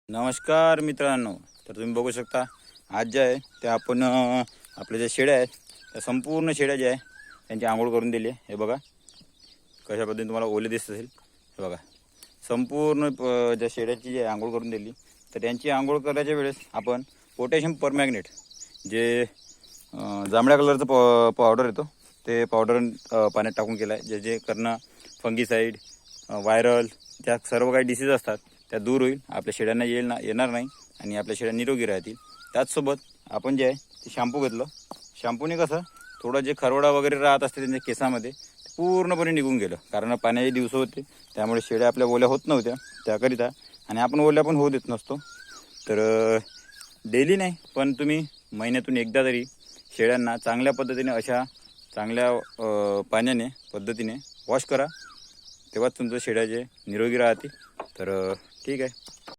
नमस्कार मित्रांनो, तर तुम्ही बघू शकता आज जे आहे ते आपण आपल्या ज्या शेळ्या आहेत त्या संपूर्ण शेळ्या ज्या आहे त्यांची आंघोळ करून दिली आहे. हे बघा कशा पद्धतीने तुम्हाला ओले दिसत असेल. हे बघा संपूर्ण ज्या शेळ्याची जी आंघोळ करून दिली, तर त्यांची आंघोळ करायच्या वेळेस आपण पोटॅशियम परमॅग्नेट जे जांभळ्या कलरचं पावडर येतो ते पावडर पाण्यात टाकून केलं आहे. जे जे करणं फंगीसाईड व्हायरल त्या सर्व काही डिसीज असतात त्या दूर होईल, आपल्या शेळ्यांना येणार नाही आणि आपल्या शेळ्या निरोगी राहतील. त्याचसोबत आपण जे आहे ते शॅम्पू घेतलं. शॅम्पूने कसं थोडं जे खरवडा वगैरे राहत असते त्यांच्या केसामध्ये ते पूर्णपणे निघून गेलं, कारण पाण्याचे दिवस होते त्यामुळे शेळ्या आपल्या ओल्या होत नव्हत्या त्याकरिता, आणि आपण ओल्या पण होऊ देत नसतो. तर डेली नाही पण तुम्ही महिन्यातून एकदा तरी शेळ्यांना चांगल्या पद्धतीने अशा चांगल्या पाण्याने पद्धतीने वॉश करा, तेव्हाच तुमचं शेळ्या जे निरोगी राहतील. तर ठीक आहे.